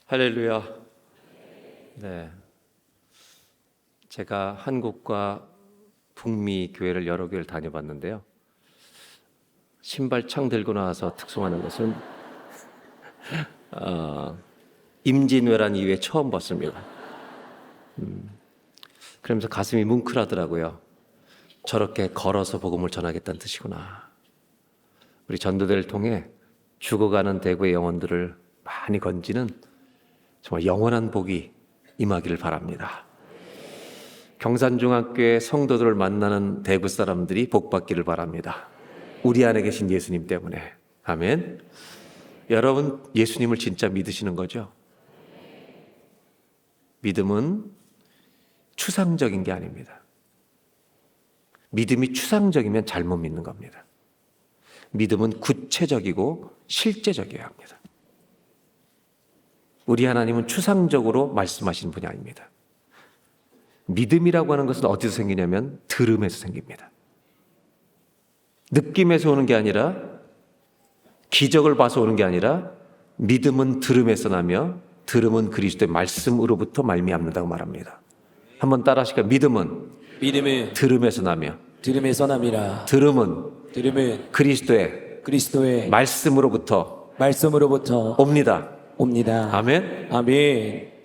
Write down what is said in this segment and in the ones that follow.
할렐루야. 네. 제가 한국과 북미 교회를 여러 교회를 다녀봤는데요. 신발창 들고 나와서 특송하는 것은 임진왜란 이후에 처음 봤습니다. 그러면서 가슴이 뭉클하더라고요. 저렇게 걸어서 복음을 전하겠다는 뜻이구나. 우리 전도대를 통해 죽어가는 대구의 영혼들을 많이 건지는 정말 영원한 복이 임하기를 바랍니다. 경산중학교의 성도들을 만나는 대구 사람들이 복받기를 바랍니다. 우리 안에 계신 예수님 때문에. 아멘. 여러분, 예수님을 진짜 믿으시는 거죠? 믿음은 추상적인 게 아닙니다. 믿음이 추상적이면 잘못 믿는 겁니다. 믿음은 구체적이고 실제적이어야 합니다. 우리 하나님은 추상적으로 말씀하시는 분이 아닙니다. 믿음이라고 하는 것은 어디서 생기냐면 들음에서 생깁니다. 느낌에서 오는 게 아니라, 기적을 봐서 오는 게 아니라, 믿음은 들음에서 나며 들음은 그리스도의 말씀으로부터 말미암는다고 말합니다. 한번 따라 하실까요? 믿음은 들음에서 나며 들음에서 남이라. 들음은 그리스도의 말씀으로부터 옵니다. 아멘.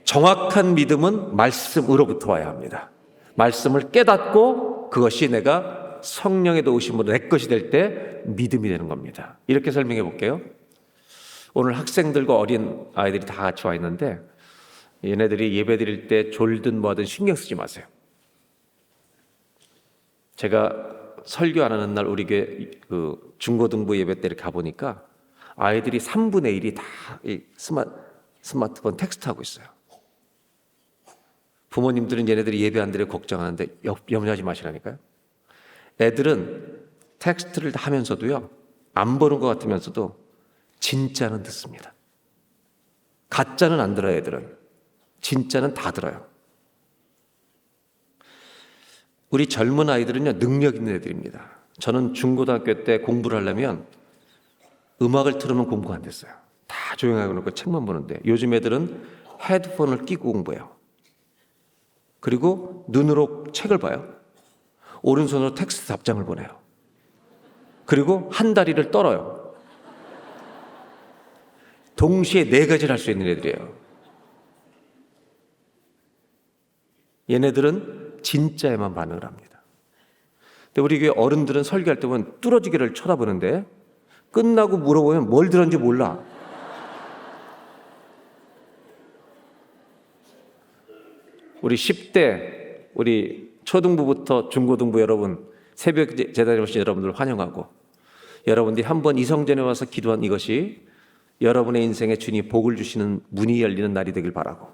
정확한 믿음은 말씀으로부터 와야 합니다. 말씀을 깨닫고 그것이 내가 성령의 도우심으로 내 것이 될 때 믿음이 되는 겁니다. 이렇게 설명해 볼게요. 오늘 학생들과 어린 아이들이 다 같이 와 있는데, 얘네들이 예배 드릴 때 졸든 뭐하든 신경 쓰지 마세요. 제가 설교 안 하는 날 우리 교회 중고등부 예배 때 이렇게 가보니까 아이들이 3분의 1이 다 스마트폰 텍스트하고 있어요. 부모님들은 얘네들이 예배 안 드려 걱정하는데 염려하지 마시라니까요. 애들은 텍스트를 하면서도요, 안 보는 것 같으면서도 진짜는 듣습니다. 가짜는 안 들어요. 애들은 진짜는 다 들어요. 우리 젊은 아이들은요, 능력 있는 애들입니다. 저는 중고등학교 때 공부를 하려면 음악을 틀으면 공부가 안 됐어요. 다 조용하게 놓고 책만 보는데, 요즘 애들은 헤드폰을 끼고 공부해요. 그리고 눈으로 책을 봐요. 오른손으로 텍스트 답장을 보내요. 그리고 한 다리를 떨어요. 동시에 4가지를 할 수 있는 애들이에요. 얘네들은 진짜에만 반응을 합니다. 근데 우리 교회 어른들은 설교할 때 보면 뚫어지게를 쳐다보는데, 끝나고 물어보면 뭘 들었는지 몰라. 우리 10대, 우리 초등부부터 중고등부 여러분, 새벽 제단에 오신 여러분들 환영하고, 여러분들이 한번 이성전에 와서 기도한 이것이 여러분의 인생에 주님 복을 주시는 문이 열리는 날이 되길 바라고.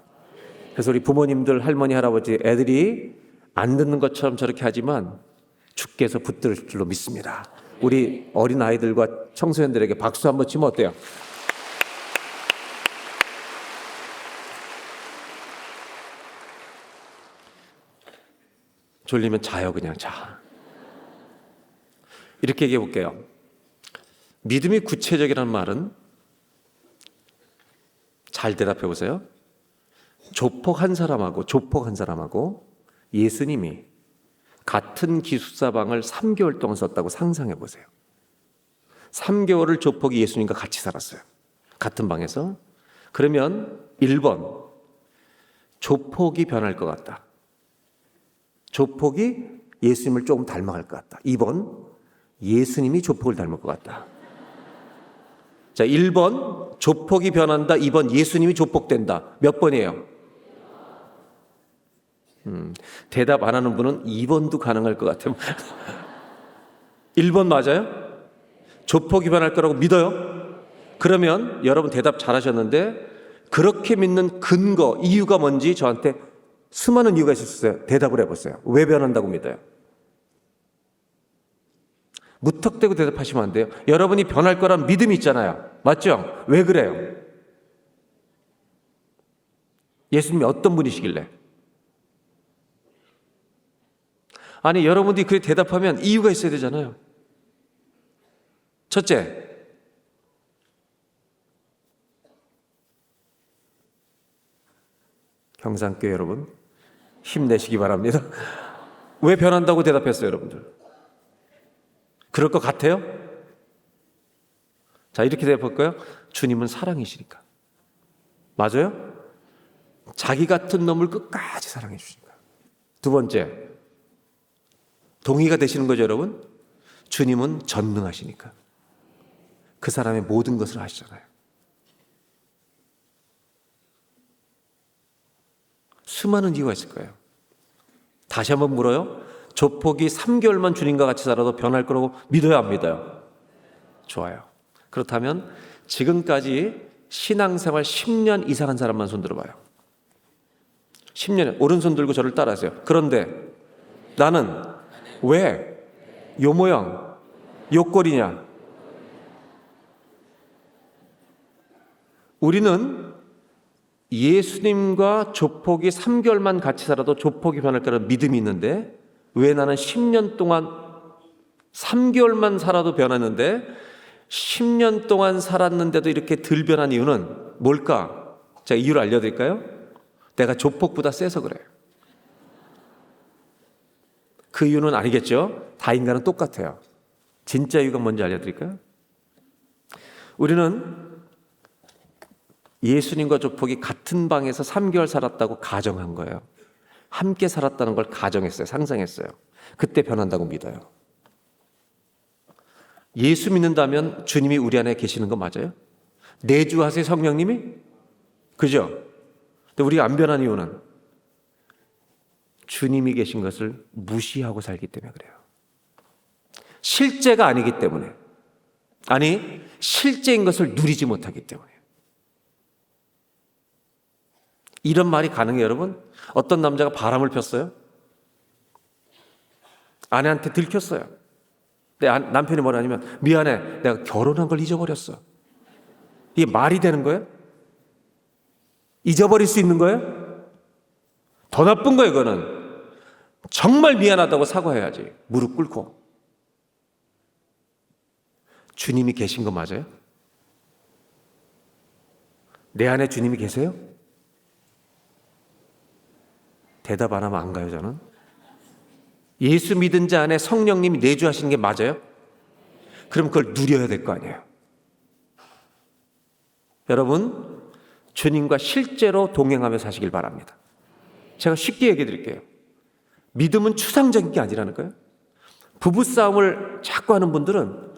그래서 우리 부모님들, 할머니, 할아버지, 애들이 안 듣는 것처럼 저렇게 하지만 주께서 붙들을 줄로 믿습니다. 우리 어린 아이들과 청소년들에게 박수 한번 치면 어때요? 졸리면 자요. 그냥 자. 이렇게 얘기해 볼게요. 믿음이 구체적이라는 말은, 잘 대답해 보세요. 조폭 한 사람하고 예수님이 같은 기숙사방을 3개월 동안 썼다고 상상해 보세요. 3개월을 조폭이 예수님과 같이 살았어요. 같은 방에서. 그러면 1번, 조폭이 변할 것 같다. 조폭이 예수님을 조금 닮아갈 것 같다. 2번, 예수님이 조폭을 닮을 것 같다. 자, 1번 조폭이 변한다. 2번 예수님이 조폭된다. 몇 번이에요? 대답 안 하는 분은 2번도 가능할 것 같아요. 1번 맞아요? 조폭이 변할 거라고 믿어요? 그러면 여러분 대답 잘하셨는데, 그렇게 믿는 근거, 이유가 뭔지 저한테 수많은 이유가 있었어요. 대답을 해보세요. 왜 변한다고 믿어요? 무턱대고 대답하시면 안 돼요. 여러분이 변할 거란 믿음이 있잖아요. 맞죠? 왜 그래요? 예수님이 어떤 분이시길래? 아니, 여러분들이 그렇게 대답하면 이유가 있어야 되잖아요. 첫째, 평산교회 여러분, 힘내시기 바랍니다. 왜 변한다고 대답했어요, 여러분들? 그럴 것 같아요? 자, 이렇게 대답할까요? 주님은 사랑이시니까. 맞아요? 자기 같은 놈을 끝까지 사랑해 주시니까. 두 번째, 동의가 되시는 거죠, 여러분? 주님은 전능하시니까. 그 사람의 모든 것을 아시잖아요. 수많은 이유가 있을 거예요. 다시 한번 물어요. 조폭이 3개월만 주님과 같이 살아도 변할 거라고 믿어야 안 믿어요? 좋아요. 그렇다면 지금까지 신앙생활 10년 이상 한 사람만 손 들어봐요. 10년에 오른손 들고 저를 따라하세요. 그런데 나는 왜 요 모양, 요 꼴이냐? 우리는 예수님과 조폭이 3개월만 같이 살아도 조폭이 변할 거라는 믿음이 있는데 왜 나는 10년 동안 3개월만 살아도 변했는데 10년 동안 살았는데도 이렇게 덜 변한 이유는 뭘까? 제가 이유를 알려드릴까요? 내가 조폭보다 세서 그래요. 그 이유는 아니겠죠? 다 인간은 똑같아요. 진짜 이유가 뭔지 알려드릴까요? 우리는 예수님과 조폭이 같은 방에서 3개월 살았다고 가정한 거예요. 함께 살았다는 걸 가정했어요. 상상했어요. 그때 변한다고 믿어요. 예수 믿는다면 주님이 우리 안에 계시는 거 맞아요? 내주하세요, 성령님이? 그죠? 근데 우리가 안 변한 이유는 주님이 계신 것을 무시하고 살기 때문에 그래요. 실제가 아니기 때문에. 아니, 실제인 것을 누리지 못하기 때문에. 이런 말이 가능해요, 여러분? 어떤 남자가 바람을 폈어요? 아내한테 들켰어요. 근데 남편이 뭐라 하냐면, 미안해, 내가 결혼한 걸 잊어버렸어. 이게 말이 되는 거예요? 잊어버릴 수 있는 거예요? 더 나쁜 거예요, 이거는. 정말 미안하다고 사과해야지. 무릎 꿇고. 주님이 계신 거 맞아요? 내 안에 주님이 계세요? 대답 안 하면 안 가요, 저는. 예수 믿은 자 안에 성령님이 내주하시는 게 맞아요? 그럼 그걸 누려야 될 거 아니에요. 여러분, 주님과 실제로 동행하며 사시길 바랍니다. 제가 쉽게 얘기해 드릴게요. 믿음은 추상적인 게 아니라는 거예요. 부부싸움을 자꾸 하는 분들은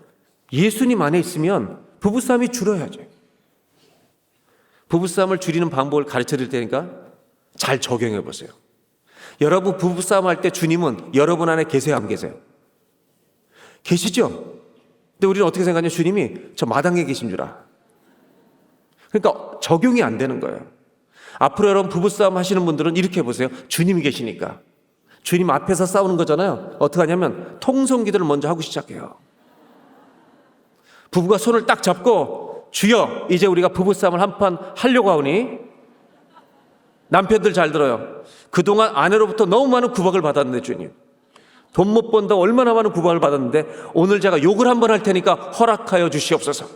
예수님 안에 있으면 부부싸움이 줄어야죠. 부부싸움을 줄이는 방법을 가르쳐 드릴 테니까 잘 적용해 보세요. 여러분 부부싸움 할 때 주님은 여러분 안에 계세요, 안 계세요? 계시죠? 근데 우리는 어떻게 생각하냐? 주님이 저 마당에 계신 줄 알아. 그러니까 적용이 안 되는 거예요. 앞으로 여러분 부부싸움 하시는 분들은 이렇게 해보세요. 주님이 계시니까. 주님 앞에서 싸우는 거잖아요. 어떻게 하냐면 통성기도를 먼저 하고 시작해요. 부부가 손을 딱 잡고 주여 이제 우리가 부부싸움을 한판 하려고 하오니 남편들 잘 들어요. 그동안 아내로부터 너무 많은 구박을 받았는데 주님 돈 못 번다고 얼마나 많은 구박을 받았는데 오늘 제가 욕을 한번 할 테니까 허락하여 주시옵소서.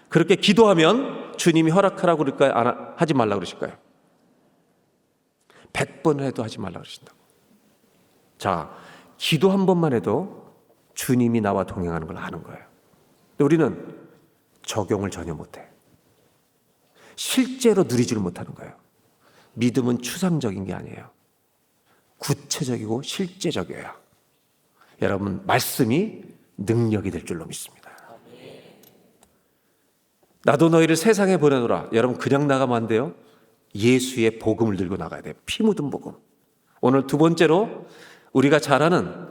그렇게 기도하면 주님이 허락하라고 그럴까요? 하지 말라고 그러실까요? 100번 해도 하지 말라고 그러신다고. 자, 기도 한 번만 해도 주님이 나와 동행하는 걸 아는 거예요. 근데 우리는 적용을 전혀 못해. 실제로 누리지를 못하는 거예요. 믿음은 추상적인 게 아니에요. 구체적이고 실제적이에요. 여러분, 말씀이 능력이 될 줄로 믿습니다. 나도 너희를 세상에 보내노라. 여러분 그냥 나가면 안 돼요. 예수의 복음을 들고 나가야 돼요. 피 묻은 복음. 오늘 두 번째로 우리가 잘 아는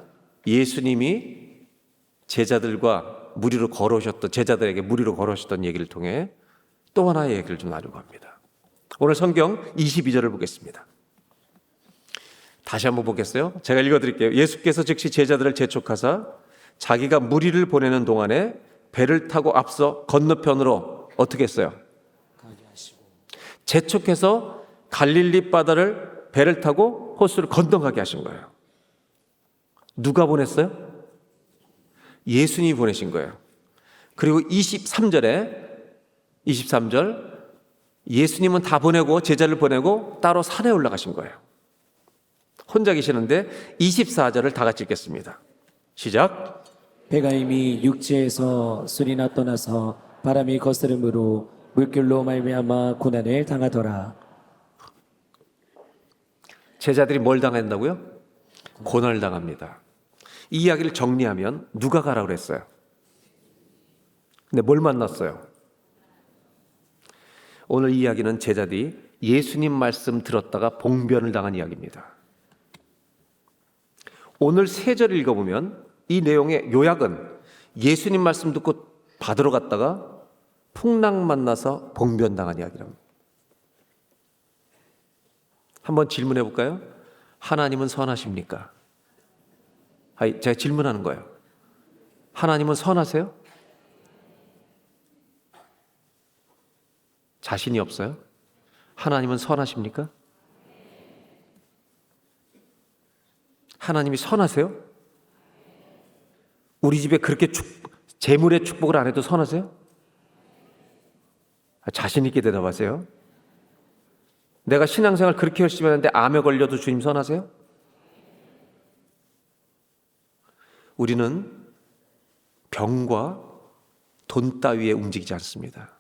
예수님이 제자들과 무리로 걸어오셨던 제자들에게 무리로 걸어오셨던 얘기를 통해 또 하나의 얘기를 좀 나누고 합니다. 오늘 성경 22절을 보겠습니다. 다시 한번 보겠어요. 제가 읽어드릴게요. 예수께서 즉시 제자들을 재촉하사 자기가 무리를 보내는 동안에 배를 타고 앞서 건너편으로 어떻게 했어요? 재촉해서 갈릴리 바다를 배를 타고 호수를 건너가게 하신 거예요. 누가 보냈어요? 예수님이 보내신 거예요. 그리고 23절 예수님은 다 보내고 제자를 보내고 따로 산에 올라가신 거예요. 혼자 계시는데 24절을 다 같이 읽겠습니다. 시작. 배가 이미 육지에서 술이나 떠나서 바람이 거스름으로 물결로 말미암아 고난을 당하더라. 제자들이 뭘 당한다고요? 고난을 당합니다. 이 이야기를 정리하면 누가 가라고 그랬어요? 근데 뭘 만났어요? 오늘 이 이야기는 제자들이 예수님 말씀 들었다가 봉변을 당한 이야기입니다. 오늘 3절 읽어보면 이 내용의 요약은 예수님 말씀 듣고 받으러 갔다가 풍랑 만나서 봉변당한 이야기랍니다. 한번 질문해 볼까요? 하나님은 선하십니까? 제가 질문하는 거예요. 하나님은 선하세요? 자신이 없어요? 하나님은 선하십니까? 하나님이 선하세요? 우리 집에 그렇게 재물의 축복을 안 해도 선하세요? 자신 있게 대답하세요. 내가 신앙생활 그렇게 열심히 하는데 암에 걸려도 주님 선하세요? 우리는 병과 돈 따위에 움직이지 않습니다.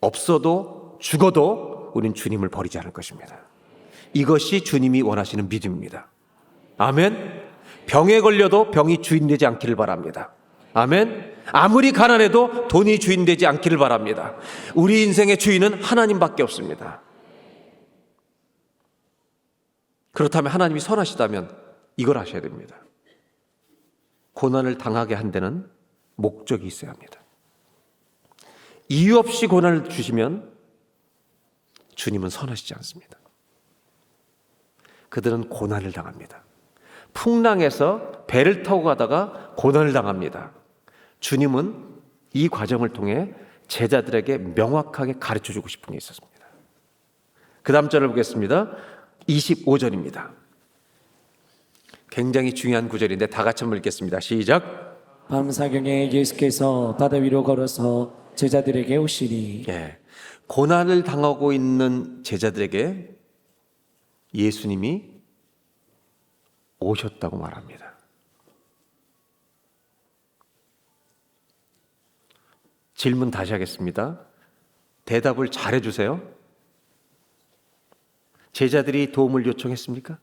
없어도 죽어도 우린 주님을 버리지 않을 것입니다. 이것이 주님이 원하시는 믿음입니다. 아멘. 병에 걸려도 병이 주인 되지 않기를 바랍니다. 아멘. 아무리 가난해도 돈이 주인 되지 않기를 바랍니다. 우리 인생의 주인은 하나님밖에 없습니다. 그렇다면 하나님이 선하시다면 이걸 하셔야 됩니다. 고난을 당하게 한 데는 목적이 있어야 합니다. 이유 없이 고난을 주시면 주님은 선하시지 않습니다. 그들은 고난을 당합니다. 풍랑에서 배를 타고 가다가 고난을 당합니다. 주님은 이 과정을 통해 제자들에게 명확하게 가르쳐주고 싶은 게 있었습니다. 그 다음 절을 보겠습니다. 25절입니다. 굉장히 중요한 구절인데 다 같이 한번 읽겠습니다. 시작. 밤사경에 예수께서 바다 위로 걸어서 제자들에게 오시니. 고난을 당하고 있는 제자들에게 예수님이 오셨다고 말합니다. 질문 다시 하겠습니다. 대답을 잘해 주세요. 제자들이 도움을 요청했습니까?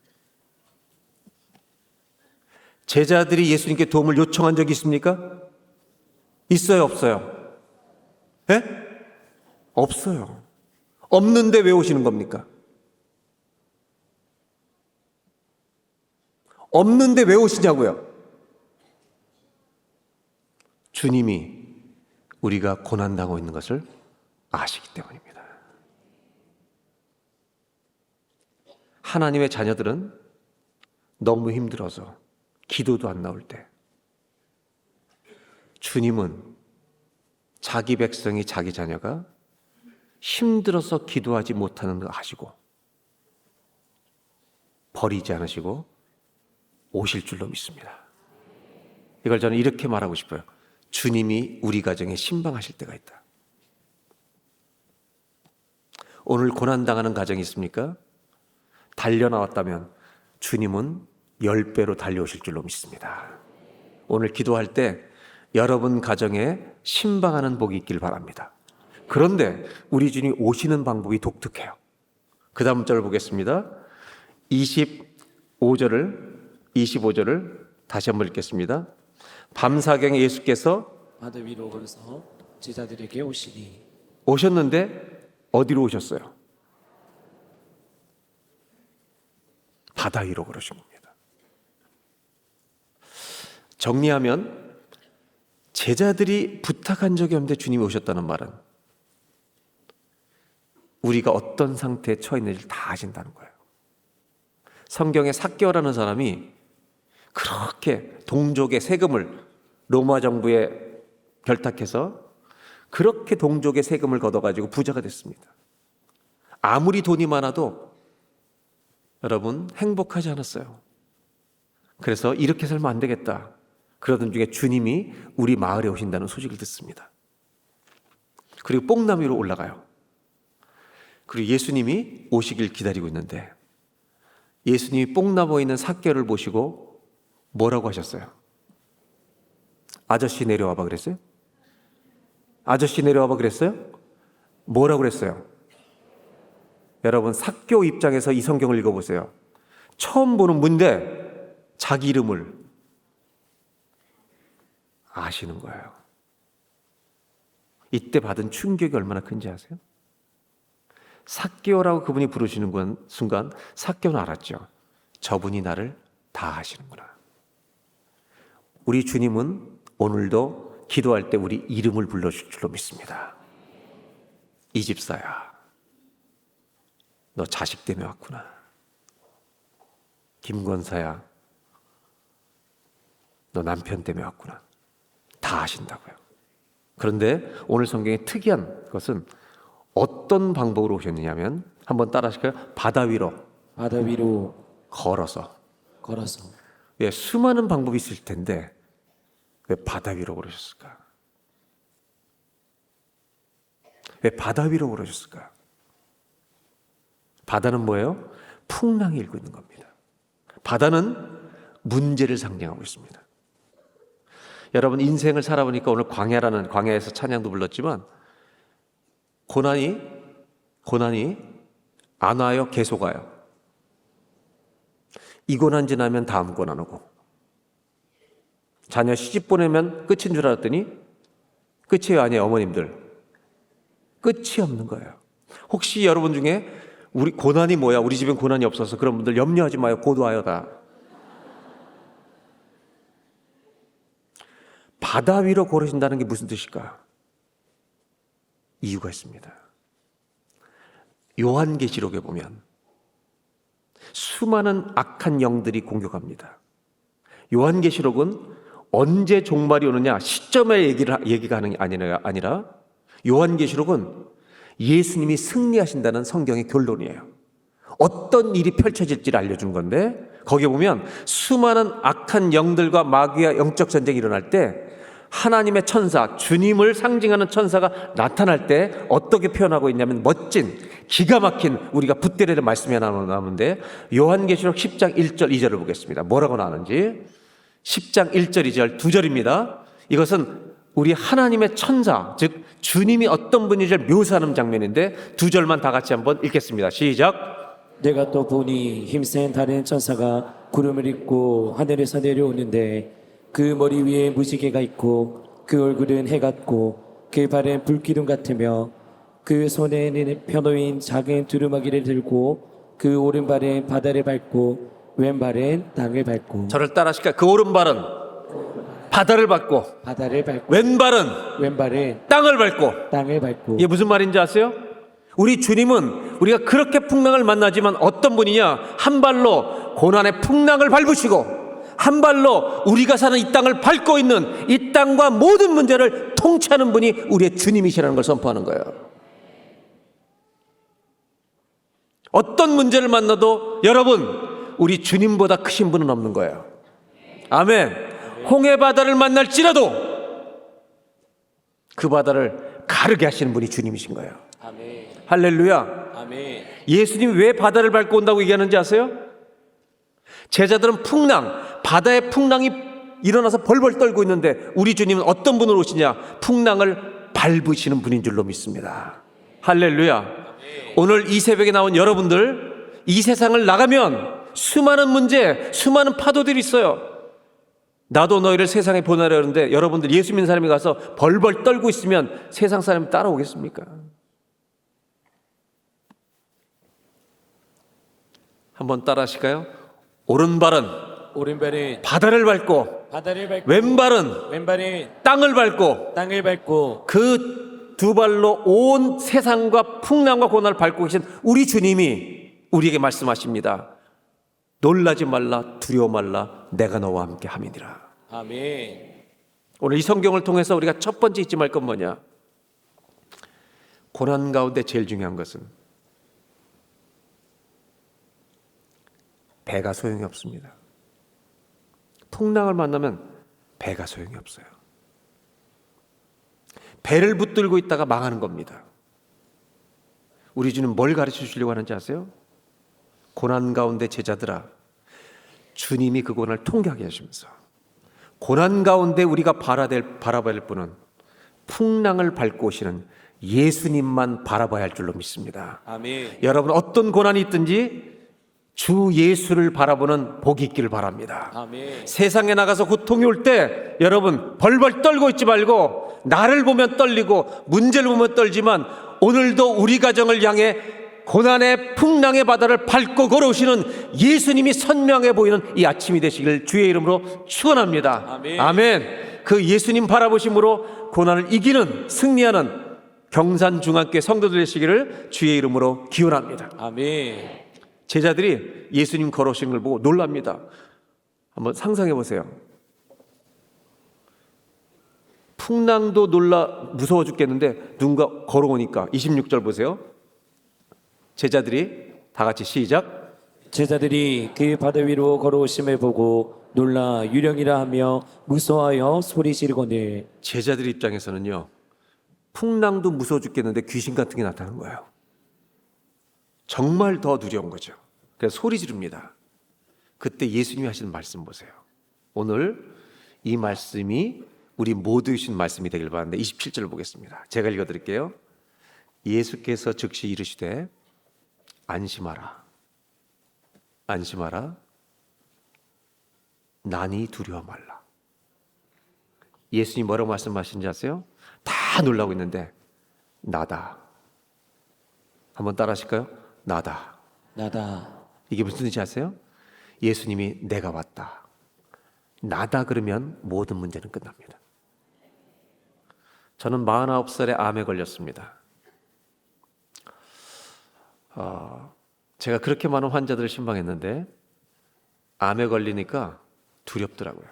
제자들이 예수님께 도움을 요청한 적이 있습니까? 있어요, 없어요? 예? 없어요. 없는데 왜 오시는 겁니까? 없는데 왜 오시냐고요? 주님이 우리가 고난당하고 있는 것을 아시기 때문입니다. 하나님의 자녀들은 너무 힘들어서 기도도 안 나올 때 주님은 자기 백성이 자기 자녀가 힘들어서 기도하지 못하는 거 아시고 버리지 않으시고 오실 줄로 믿습니다. 이걸 저는 이렇게 말하고 싶어요. 주님이 우리 가정에 신방하실 때가 있다. 오늘 고난당하는 가정이 있습니까? 달려나왔다면 주님은 10배로 달려오실 줄로 믿습니다. 오늘 기도할 때 여러분 가정에 신방하는 복이 있길 바랍니다. 그런데 우리 주님이 오시는 방법이 독특해요. 그 다음 절을 보겠습니다. 25절을 다시 한번 읽겠습니다. 밤사경에 예수께서 바다 위로 걸어서 제자들에게 오시니. 오셨는데 어디로 오셨어요? 바다 위로 걸으신 겁니다. 정리하면 제자들이 부탁한 적이 없는데 주님이 오셨다는 말은 우리가 어떤 상태에 처해 있는지 다 아신다는 거예요. 성경에 삭개오라는 사람이 그렇게 동족의 세금을 로마 정부에 결탁해서 그렇게 동족의 세금을 걷어가지고 부자가 됐습니다. 아무리 돈이 많아도 여러분 행복하지 않았어요. 그래서 이렇게 살면 안 되겠다. 그러던 중에 주님이 우리 마을에 오신다는 소식을 듣습니다. 그리고 뽕나무 위로 올라가요. 그리고 예수님이 오시길 기다리고 있는데 예수님이 뽕나무에 있는 삭개를 보시고 뭐라고 하셨어요? 아저씨 내려와봐 그랬어요? 아저씨 내려와봐 그랬어요? 뭐라고 그랬어요? 여러분 삭교 입장에서 이 성경을 읽어보세요. 처음 보는 분인데 자기 이름을 아시는 거예요. 이때 받은 충격이 얼마나 큰지 아세요? 삭개오라고 그분이 부르시는 순간 삭개오는 알았죠. 저분이 나를 다 아시는구나. 우리 주님은 오늘도 기도할 때 우리 이름을 불러줄 줄로 믿습니다. 이 집사야, 너 자식 때문에 왔구나. 김권사야, 너 남편 때문에 왔구나. 다 아신다고요. 그런데 오늘 성경에 특이한 것은 어떤 방법으로 오셨느냐면 한번 따라 하실까요? 바다 위로 걸어서. 왜 수많은 방법이 있을 텐데 왜 바다 위로 걸으셨을까? 왜 바다 위로 걸으셨을까? 바다는 뭐예요? 풍랑이 일고 있는 겁니다. 바다는 문제를 상징하고 있습니다. 여러분 인생을 살아보니까 오늘 광야에서 찬양도 불렀지만 고난이 안 와요? 계속 와요? 이 고난 지나면 다음 고난 오고 자녀 시집 보내면 끝인 줄 알았더니 끝이 아니에요. 어머님들 끝이 없는 거예요. 혹시 여러분 중에 우리 고난이 뭐야? 우리 집엔 고난이 없어서 그런 분들 염려하지 마요. 곧 와요 다. 바다 위로 걸으신다는 게 무슨 뜻일까? 이유가 있습니다. 요한계시록에 보면 수많은 악한 영들이 공격합니다. 요한계시록은 언제 종말이 오느냐 시점의 얘기가 하는 게 아니라 요한계시록은 예수님이 승리하신다는 성경의 결론이에요. 어떤 일이 펼쳐질지를 알려준 건데 거기에 보면 수많은 악한 영들과 마귀와 영적 전쟁이 일어날 때 하나님의 천사, 주님을 상징하는 천사가 나타날 때 어떻게 표현하고 있냐면 멋진 기가 막힌 우리가 붙들어야 말씀이 하나 나오는데 요한계시록 10장 1절 2절을 보겠습니다. 뭐라고 나오는지 10장 1절 2절 두 절입니다. 이것은 우리 하나님의 천사, 즉 주님이 어떤 분인지를 묘사하는 장면인데 두 절만 다 같이 한번 읽겠습니다. 시작. 내가 또 보니 힘센 다른 천사가 구름을 입고 하늘에서 내려오는데 그 머리 위에 무지개가 있고 그 얼굴은 해 같고 그 발은 불기둥 같으며 그 손에는 펴놓인 작은 두루마기를 들고 그 오른발은 바다를 밟고 왼발은 땅을 밟고 저를 따라 하실까요? 그 오른발은 바다를 밟고 왼발은 땅을 밟고 이게 무슨 말인지 아세요? 우리 주님은 우리가 그렇게 풍랑을 만나지만 어떤 분이냐? 한 발로 고난의 풍랑을 밟으시고 한 발로 우리가 사는 이 땅을 밟고 있는 이 땅과 모든 문제를 통치하는 분이 우리의 주님이시라는 걸 선포하는 거예요. 어떤 문제를 만나도 여러분 우리 주님보다 크신 분은 없는 거예요. 아멘. 홍해 바다를 만날지라도 그 바다를 가르게 하시는 분이 주님이신 거예요. 아멘. 할렐루야. 아멘. 예수님이 왜 바다를 밟고 온다고 얘기하는지 아세요? 제자들은 바다의 풍랑이 일어나서 벌벌 떨고 있는데 우리 주님은 어떤 분으로 오시냐? 풍랑을 밟으시는 분인 줄로 믿습니다. 할렐루야. 오늘 이 새벽에 나온 여러분들, 이 세상을 나가면 수많은 문제, 수많은 파도들이 있어요. 나도 너희를 세상에 보내려 하는데 여러분들 예수 믿는 사람이 가서 벌벌 떨고 있으면 세상 사람이 따라오겠습니까? 한번 따라 하실까요? 오른발은 바다를 밟고 왼발은 땅을 밟고 그 두 발로 온 세상과 풍랑과 고난을 밟고 계신 우리 주님이 우리에게 말씀하십니다. 놀라지 말라, 두려워 말라, 내가 너와 함께 함이니라. 아멘. 오늘 이 성경을 통해서 우리가 첫 번째 잊지 말 건 뭐냐? 고난 가운데 제일 중요한 것은 배가 소용이 없습니다. 풍랑을 만나면 배가 소용이 없어요. 배를 붙들고 있다가 망하는 겁니다. 우리 주님 뭘 가르쳐 주려고 하는지 아세요? 고난 가운데 제자들아, 주님이 그 고난을 통과하게 하시면서 고난 가운데 우리가 바라봐야 할 분은 풍랑을 밟고 오시는 예수님만 바라봐야 할 줄로 믿습니다. 아멘. 여러분 어떤 고난이 있든지 주 예수를 바라보는 복이 있기를 바랍니다. 아멘. 세상에 나가서 고통이 올 때 여러분 벌벌 떨고 있지 말고, 나를 보면 떨리고 문제를 보면 떨지만 오늘도 우리 가정을 향해 고난의 풍랑의 바다를 밟고 걸어오시는 예수님이 선명해 보이는 이 아침이 되시길 주의 이름으로 축원합니다. 아멘. 아멘. 그 예수님 바라보심으로 고난을 이기는, 승리하는 경산중앙교회 성도들 되시기를 주의 이름으로 기원합니다. 아멘. 제자들이 예수님 걸어오시는 걸 보고 놀랍니다. 한번 상상해 보세요. 풍랑도 놀라 무서워 죽겠는데 누군가 걸어오니까 26절 보세요. 제자들이 다 같이 시작. 제자들이 그 바다 위로 걸어오심을 보고 놀라 유령이라 하며 무서워하여 소리 지르거늘. 제자들 입장에서는요, 풍랑도 무서워 죽겠는데 귀신 같은 게 나타나는 거예요. 정말 더 두려운 거죠. 그래서 소리 지릅니다. 그때 예수님이 하시는 말씀 보세요. 오늘 이 말씀이 우리 모두 주신 말씀이 되길 바라는데 27절을 보겠습니다. 제가 읽어드릴게요. 예수께서 즉시 이르시되 안심하라, 안심하라, 나니 두려워 말라. 예수님이 뭐라고 말씀하신지 아세요? 다 놀라고 있는데 나다. 한번 따라 하실까요? 나다. 나다. 이게 무슨 뜻인지 아세요? 예수님이 내가 왔다, 나다 그러면 모든 문제는 끝납니다. 저는 49살에 암에 걸렸습니다. 제가 그렇게 많은 환자들을 신방했는데 암에 걸리니까 두렵더라고요.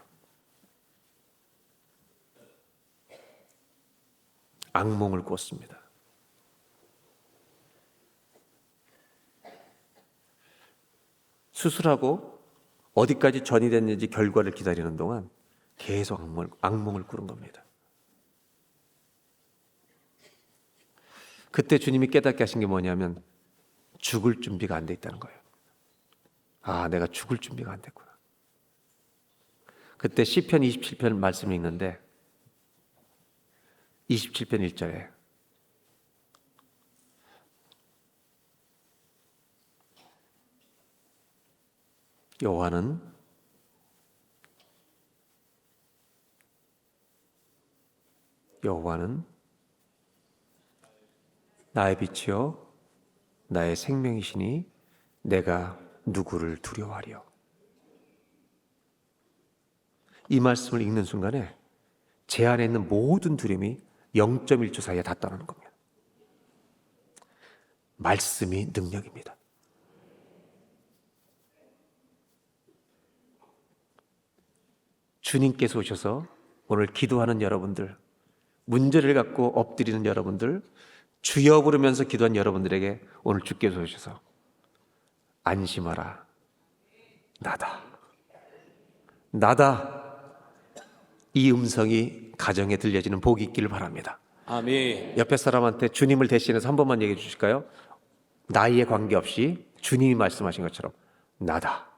악몽을 꿨습니다. 수술하고 어디까지 전이 됐는지 결과를 기다리는 동안 계속 악몽을 꾸는 겁니다. 그때 주님이 깨닫게 하신 게 뭐냐면 죽을 준비가 안 돼 있다는 거예요. 아, 내가 죽을 준비가 안 됐구나. 그때 시편 27편 말씀을 읽는데 27편 1절에 여호와는 나의 빛이요 나의 생명이시니 내가 누구를 두려워하리요. 이 말씀을 읽는 순간에 제 안에 있는 모든 두려움이 0.1초 사이에 다 떠나는 겁니다. 말씀이 능력입니다. 주님께서 오셔서 오늘 기도하는 여러분들, 문제를 갖고 엎드리는 여러분들, 주여 부르면서 기도한 여러분들에게 오늘 주께서 오셔서 안심하라, 나다, 나다, 이 음성이 가정에 들려지는 복이 있기를 바랍니다. 아멘. 옆에 사람한테 주님을 대신해서 한 번만 얘기해 주실까요? 나이에 관계없이 주님이 말씀하신 것처럼 나다.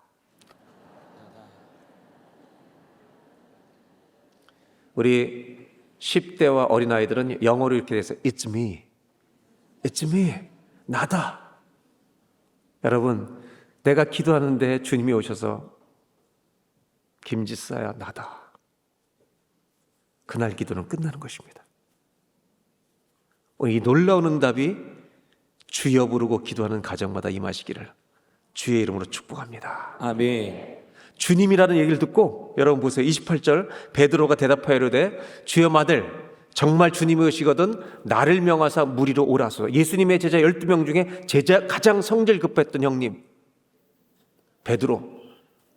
우리 10대와 어린아이들은 영어로 이렇게 돼서 It's me, It's me, 나다. 여러분, 내가 기도하는데 주님이 오셔서 김지사야 나다. 그날 기도는 끝나는 것입니다. 이 놀라운 응답이 주여 부르고 기도하는 가정마다 임하시기를 주의 이름으로 축복합니다. 아멘. 주님이라는 얘기를 듣고 여러분 보세요. 28절 베드로가 대답하여 이르되 주여 마들 정말 주님이 오시거든 나를 명하사 무리로 오라소서. 예수님의 제자 12명 중에 가장 성질 급했던 형님 베드로,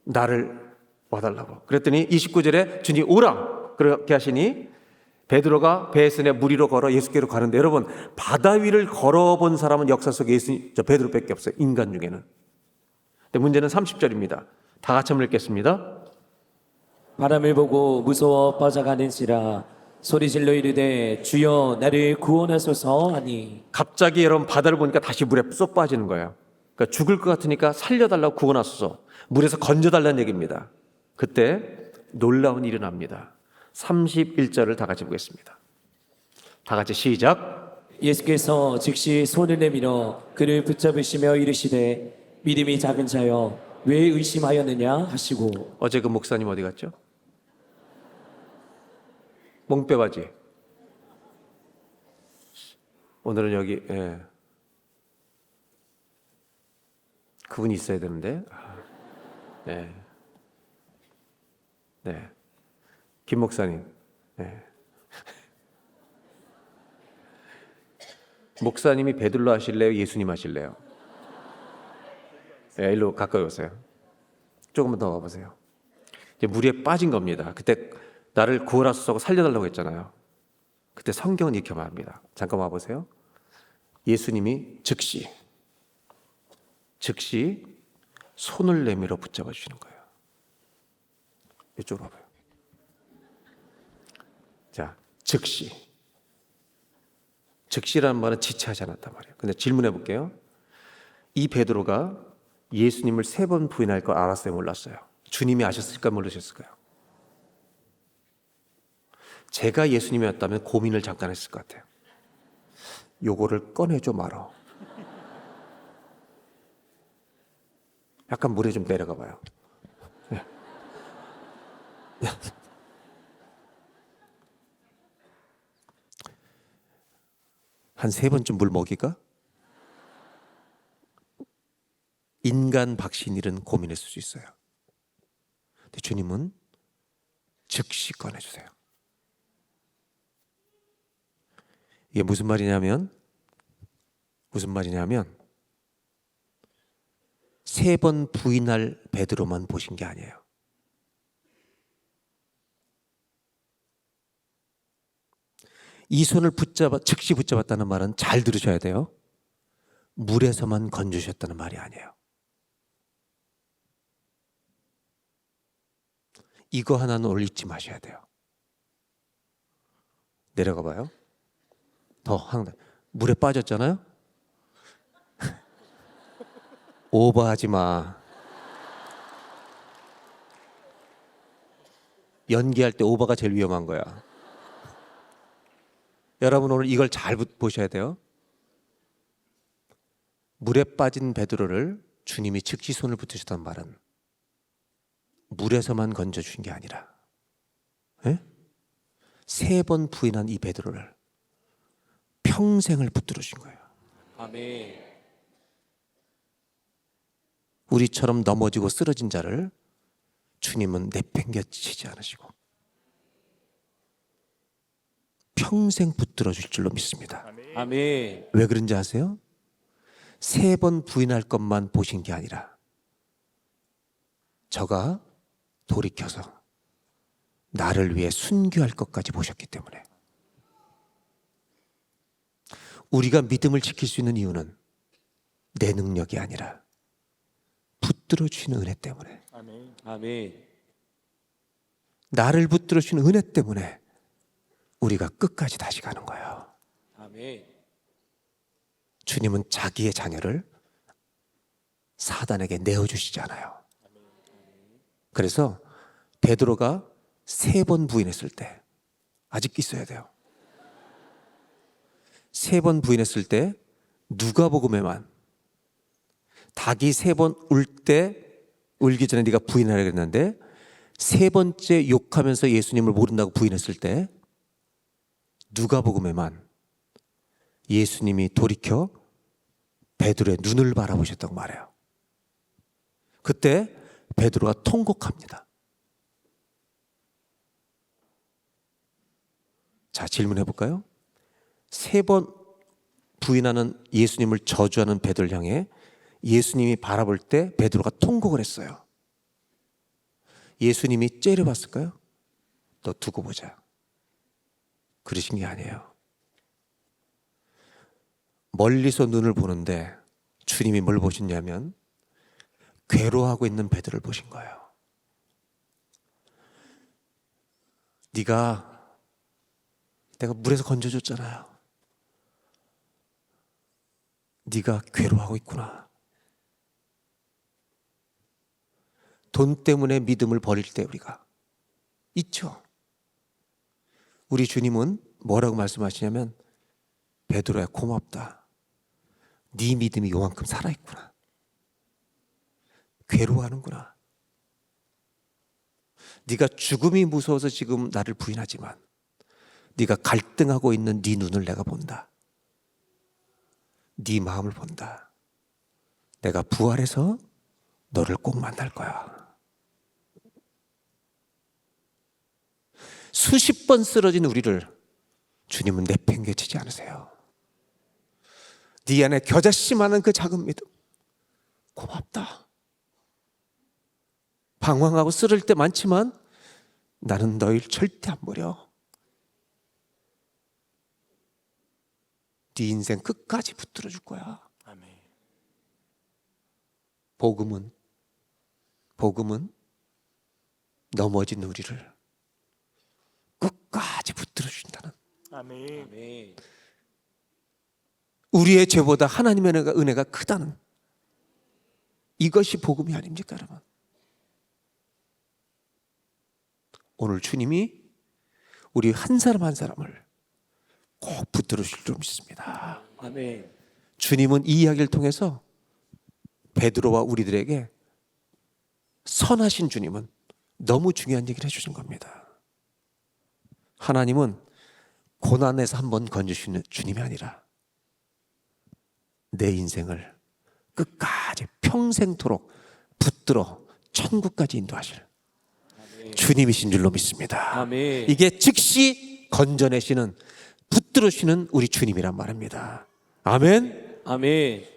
나를 와달라고 그랬더니 29절에 주님 오라 그렇게 하시니 베드로가 배에 내 무리로 걸어 예수께로 가는데, 여러분 바다 위를 걸어본 사람은 역사 속에 베드로밖에 없어요, 인간 중에는. 근데 문제는 30절입니다. 다 같이 한번 읽겠습니다. 바람을 보고 무서워 빠져가는지라 소리질러 이르되 주여 나를 구원하소서 하니 갑자기 여러분 바다를 보니까 다시 물에 쏙 빠지는 거예요. 그러니까 죽을 것 같으니까 살려달라고 구원하소서, 물에서 건져달라는 얘기입니다. 그때 놀라운 일이 납니다. 31절을 다 같이 보겠습니다. 다 같이 시작. 예수께서 즉시 손을 내밀어 그를 붙잡으시며 이르시되 믿음이 작은 자여 왜 의심하였느냐 하시고. 어제 그 목사님 어디 갔죠? 몽빼바지. 오늘은 여기, 예. 그분이 있어야 되는데. 네. 네. 김 목사님. 네. 목사님이 베들로 하실래요? 예수님 하실래요? 네, 일로 가까이 오세요. 조금만 더 와보세요. 이제 물에 빠진 겁니다. 그때 나를 구원하소서 살려달라고 했잖아요. 그때 성경은 이렇게 말합니다. 잠깐 와보세요. 예수님이 즉시 손을 내밀어 붙잡아 주시는 거예요. 이쪽으로 와봐요. 자, 즉시라는 말은 지체하지 않았단 말이에요. 근데 질문해 볼게요. 이 베드로가 예수님을 3번 부인할 걸 알았어요, 몰랐어요? 주님이 아셨을까, 모르셨을까요? 제가 예수님이었다면 고민을 잠깐 했을 것 같아요. 요거를 꺼내줘 말어. 약간 물에 좀 내려가 봐요. 한 3번쯤 물 먹이가? 인간 박신일은 고민했을 수 있어요. 근데 주님은 즉시 꺼내주세요. 이게 무슨 말이냐면 3번 부인할 베드로만 보신 게 아니에요. 이 손을 즉시 붙잡았다는 말은 잘 들으셔야 돼요. 물에서만 건져주셨다는 말이 아니에요. 이거 하나는 오늘 잊지 마셔야 돼요. 내려가 봐요. 더 항상 물에 빠졌잖아요. 오버하지 마. 연기할 때 오버가 제일 위험한 거야. 여러분 오늘 이걸 잘 보셔야 돼요. 물에 빠진 베드로를 주님이 즉시 손을 붙으셨다는 말은 물에서만 건져주신 게 아니라 3번 부인한 이 베드로를 평생을 붙들어 주신 거예요. 아멘. 우리처럼 넘어지고 쓰러진 자를 주님은 내팽개치지 않으시고 평생 붙들어 줄 줄로 믿습니다. 아멘. 왜 그런지 아세요? 3번 부인할 것만 보신 게 아니라 저가 돌이켜서 나를 위해 순교할 것까지 보셨기 때문에. 우리가 믿음을 지킬 수 있는 이유는 내 능력이 아니라 붙들어 주시는 은혜 때문에. 아멘. 나를 붙들어 주시는 은혜 때문에 우리가 끝까지 다시 가는 거예요. 아멘. 주님은 자기의 자녀를 사단에게 내어주시지 않아요. 그래서 베드로가 3번 부인했을 때, 아직 있어야 돼요. 3번 부인했을 때 누가복음에만 닭이 3번 울기 전에 네가 부인하라 그랬는데 3번째 욕하면서 예수님을 모른다고 부인했을 때 누가복음에만 예수님이 돌이켜 베드로의 눈을 바라보셨다고 말해요. 그때 베드로가 통곡합니다. 자, 질문해 볼까요? 3번 부인하는 예수님을 저주하는 베드로를 향해 예수님이 바라볼 때 베드로가 통곡을 했어요. 예수님이 째려봤을까요? 너 두고 보자. 그러신 게 아니에요. 멀리서 눈을 보는데 주님이 뭘 보셨냐면 괴로워하고 있는 베드로를 보신 거예요. 네가 내가 물에서 건져줬잖아요. 네가 괴로워하고 있구나. 돈 때문에 믿음을 버릴 때 우리가 있죠. 우리 주님은 뭐라고 말씀하시냐면, 베드로야 고맙다. 네 믿음이 요만큼 살아있구나. 괴로워하는구나. 네가 죽음이 무서워서 지금 나를 부인하지만 네가 갈등하고 있는 네 눈을 내가 본다. 네 마음을 본다. 내가 부활해서 너를 꼭 만날 거야. 수십 번 쓰러진 우리를 주님은 내팽개치지 않으세요. 네 안에 겨자씨만한 그 작은 믿음, 고맙다. 방황하고 쓰러질 때 많지만 나는 너희를 절대 안 버려. 네 인생 끝까지 붙들어 줄 거야. 복음은 넘어진 우리를 끝까지 붙들어 주신다는, 아멘. 우리의 죄보다 하나님의 은혜가 크다는, 이것이 복음이 아닙니까, 여러분? 오늘 주님이 우리 한 사람 한 사람을 꼭 붙들어 주실 줄 믿습니다. 아멘. 주님은 이 이야기를 통해서 베드로와 우리들에게, 선하신 주님은 너무 중요한 얘기를 해주신 겁니다. 하나님은 고난에서 한번 건져주시는 주님이 아니라 내 인생을 끝까지 평생토록 붙들어 천국까지 인도하실 주님이신 줄로 믿습니다. 아멘. 이게 즉시 건져내시는, 붙들으시는 우리 주님이란 말입니다. 아멘. 아멘.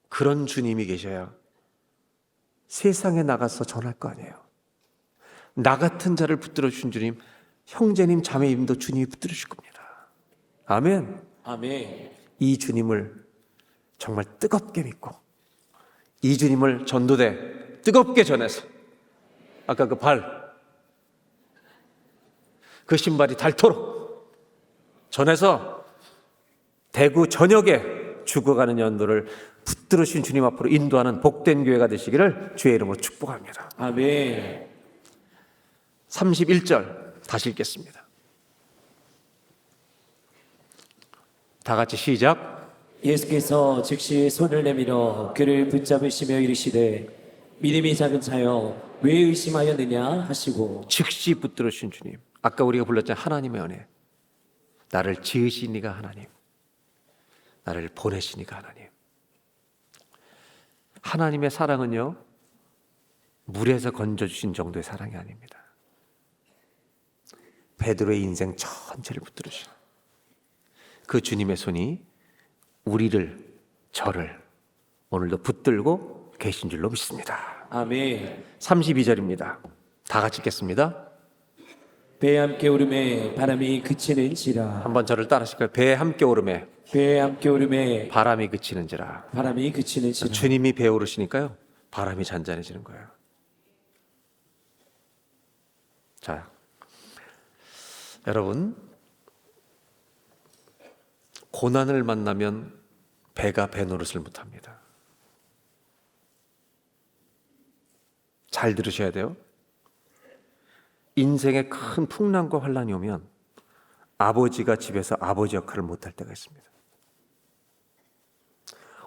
그런 주님이 계셔야 세상에 나가서 전할 거 아니에요. 나 같은 자를 붙들어 주신 주님, 형제님 자매님도 주님이 붙들어 주실 겁니다. 아멘. 아멘. 이 주님을 정말 뜨겁게 믿고, 이 주님을 전도대 뜨겁게 전해서, 아까 그 신발이 닳도록 전해서 대구 전역에 죽어가는 연도를 붙들으신 주님 앞으로 인도하는 복된 교회가 되시기를 주의 이름으로 축복합니다. 아멘. 31절 다시 읽겠습니다. 다 같이 시작. 예수께서 즉시 손을 내밀어 그를 붙잡으시며 이르시되 믿음이 작은 자여 왜 의심하였느냐 하시고, 즉시 붙들으신 주님. 아까 우리가 불렀잖아요. 하나님의 은혜. 나를 지으시니가 하나님, 나를 보내시니가 하나님. 하나님의 사랑은요, 물에서 건져주신 정도의 사랑이 아닙니다. 베드로의 인생 전체를 붙들으신 그 주님의 손이 저를 오늘도 붙들고 계신 줄로 믿습니다. 아멘. 32절입니다. 다 같이 읽겠습니다. 배에 함께 오름에 바람이 그치는지라. 한번 저를 따라하실까요? 배에 함께 오름에 배에 함께 오름에 바람이 그치는지라. 바람이 그치는지라. 주님이 배에 오르시니까요, 바람이 잔잔해지는 거예요. 자, 여러분, 고난을 만나면 배가 배 노릇을 못합니다. 잘 들으셔야 돼요. 인생에 큰 풍랑과 환란이 오면 아버지가 집에서 아버지 역할을 못할 때가 있습니다.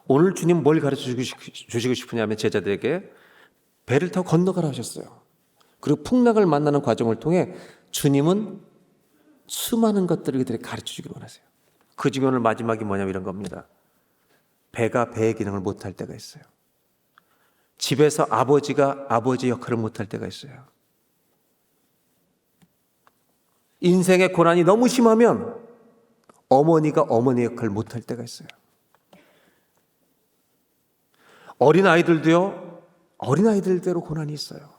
오늘 주님 뭘 가르쳐 주시고 싶으냐면, 제자들에게 배를 타고 건너가라 하셨어요. 그리고 풍랑을 만나는 과정을 통해 주님은 수많은 것들을 그들에게 가르쳐 주기를 원하세요. 그 중에 오늘 마지막이 뭐냐면 이런 겁니다. 배가 배의 기능을 못할 때가 있어요. 집에서 아버지가 아버지 역할을 못할 때가 있어요. 인생의 고난이 너무 심하면 어머니가 어머니 역할을 못할 때가 있어요. 어린아이들도요, 어린아이들대로 고난이 있어요.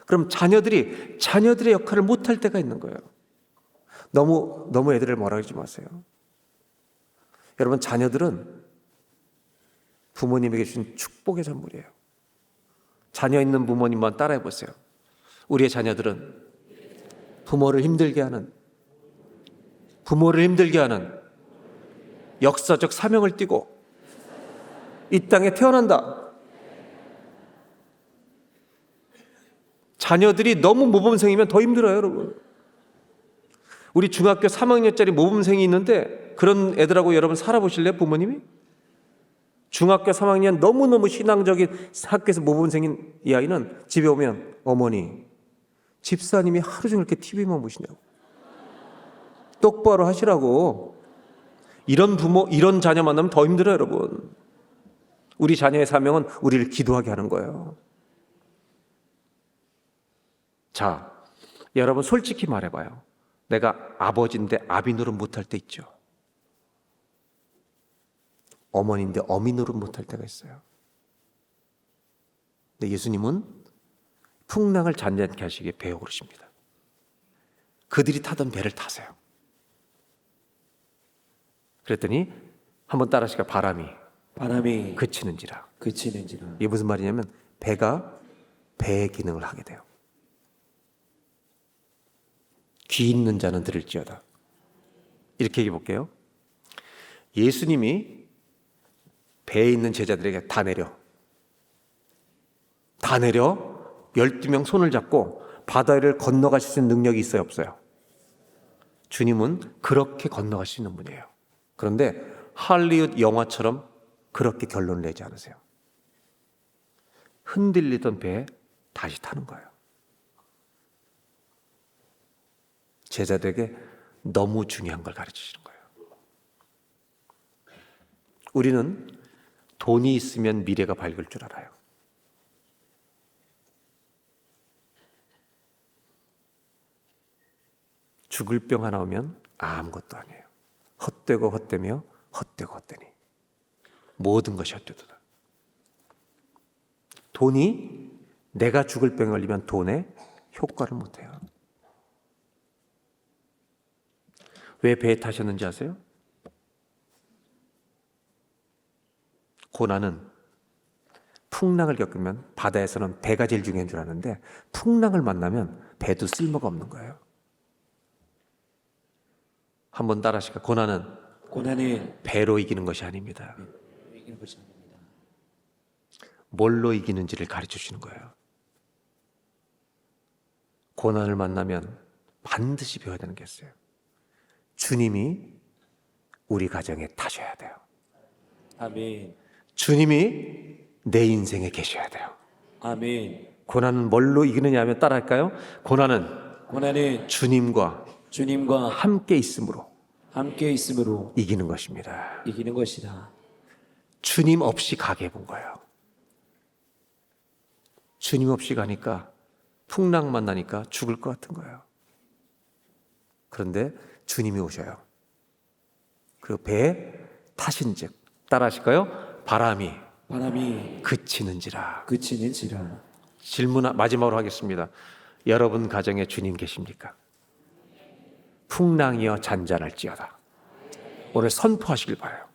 그럼 자녀들이 자녀들의 역할을 못할 때가 있는 거예요. 너무 애들을 뭐라 하지 마세요. 여러분, 자녀들은 부모님에게 주신 축복의 선물이에요. 자녀 있는 부모님만 따라해 보세요. 우리의 자녀들은 부모를 힘들게 하는 역사적 사명을 띠고 이 땅에 태어난다. 자녀들이 너무 모범생이면 더 힘들어요, 여러분. 우리 중학교 3학년짜리 모범생이 있는데 그런 애들하고 여러분 살아보실래요, 부모님이? 중학교 3학년 너무너무 신앙적인 학교에서 모범생인 이 아이는 집에 오면 어머니, 집사님이 하루 종일 이렇게 TV만 보시냐고. 똑바로 하시라고. 이런 부모, 이런 자녀 만나면 더 힘들어요, 여러분. 우리 자녀의 사명은 우리를 기도하게 하는 거예요. 자, 여러분 솔직히 말해봐요. 내가 아버지인데 아비 노릇 못할 때 있죠. 어머니인데 어미 노릇 못할 때가 있어요. 근데 예수님은 풍랑을 잔잔케 하시기에 배에 오르십니다. 그들이 타던 배를 타세요. 그랬더니 한번 따라하시까 바람이 그치는지라. 이게 무슨 말이냐면 배가 배의 기능을 하게 돼요. 귀 있는 자는 들을지어다. 이렇게 얘기해 볼게요. 예수님이 배에 있는 제자들에게 다 내려 12명 손을 잡고 바다를 건너가실 수 있는 능력이 있어요, 없어요? 주님은 그렇게 건너갈 수 있는 분이에요. 그런데 할리우드 영화처럼 그렇게 결론을 내지 않으세요. 흔들리던 배에 다시 타는 거예요. 제자들에게 너무 중요한 걸 가르치시는 거예요. 우리는 돈이 있으면 미래가 밝을 줄 알아요. 죽을 병 하나 오면 아무것도 아니에요. 헛되고 헛되며 헛되고 헛되니 모든 것이 헛되도다. 돈이 내가 죽을 병에 걸리면 돈에 효과를 못해요. 왜 배에 타셨는지 아세요? 고난은 풍랑을 겪으면 바다에서는 배가 제일 중요한 줄 아는데 풍랑을 만나면 배도 쓸모가 없는 거예요. 한번 따라하시까? 고난은 배로 이기는 것이 아닙니다. 뭘로 이기는지를 가르쳐 주시는 거예요. 고난을 만나면 반드시 배워야 되는 게 있어요. 주님이 우리 가정에 타셔야 돼요. 아멘. 주님이 내 인생에 계셔야 돼요. 아멘. 고난은 뭘로 이기느냐 하면 따라할까요? 고난은 주님과 함께 있음으로 이기는 것입니다. 주님 없이 가게 해본 거예요. 주님 없이 가니까 풍랑 만나니까 죽을 것 같은 거예요. 그런데 주님이 오셔요. 그리고 배에 타신즉 따라하실까요? 바람이 그치는지라. 질문 마지막으로 하겠습니다. 여러분 가정에 주님 계십니까? 풍랑이여 잔잔할지어다. 오늘 선포하시길 바라요.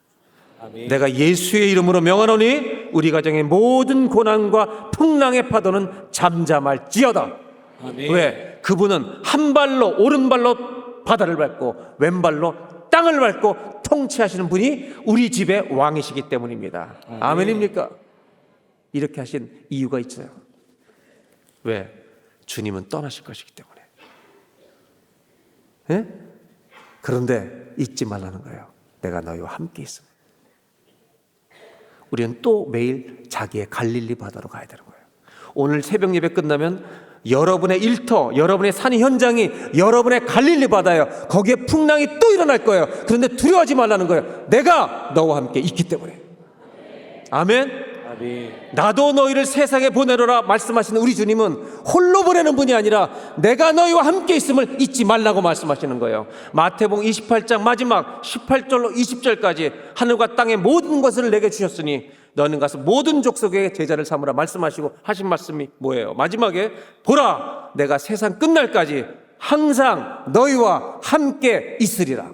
아멘. 내가 예수의 이름으로 명하노니 우리 가정의 모든 고난과 풍랑의 파도는 잠잠할지어다. 아멘. 왜? 그분은 한 발로 오른발로 바다를 밟고 왼발로 땅을 밟고 통치하시는 분이 우리 집의 왕이시기 때문입니다. 아멘. 아멘입니까? 이렇게 하신 이유가 있어요. 왜? 주님은 떠나실 것이기 때문에. 예? 그런데 잊지 말라는 거예요. 내가 너희와 함께 있습니다. 우리는 또 매일 자기의 갈릴리 바다로 가야 되는 거예요. 오늘 새벽 예배 끝나면 여러분의 일터, 여러분의 산 현장이 여러분의 갈릴리 바다예요. 거기에 풍랑이 또 일어날 거예요. 그런데 두려워하지 말라는 거예요. 내가 너와 함께 있기 때문에. 아멘. 나도 너희를 세상에 보내노라 말씀하시는 우리 주님은 홀로 보내는 분이 아니라 내가 너희와 함께 있음을 잊지 말라고 말씀하시는 거예요. 마태복음 28장 마지막 18절로 20절까지 하늘과 땅의 모든 것을 내게 주셨으니 너는 가서 모든 족속에게 제자를 삼으라 말씀하시고 하신 말씀이 뭐예요? 마지막에 보라 내가 세상 끝날까지 항상 너희와 함께 있으리라.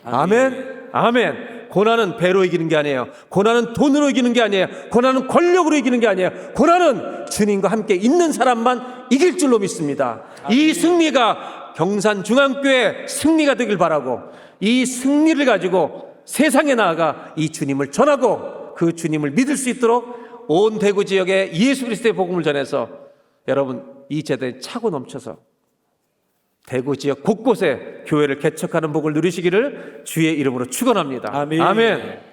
아멘. 아멘. 고난은 배로 이기는 게 아니에요. 고난은 돈으로 이기는 게 아니에요. 고난은 권력으로 이기는 게 아니에요. 고난은 주님과 함께 있는 사람만 이길 줄로 믿습니다. 이 승리가 경산중앙교회 승리가 되길 바라고, 이 승리를 가지고 세상에 나아가 이 주님을 전하고 그 주님을 믿을 수 있도록 온 대구 지역에 예수 그리스도의 복음을 전해서 여러분 이 제도에 차고 넘쳐서 대구 지역 곳곳에 교회를 개척하는 복을 누리시기를 주의 이름으로 축원합니다. 아멘. 아멘.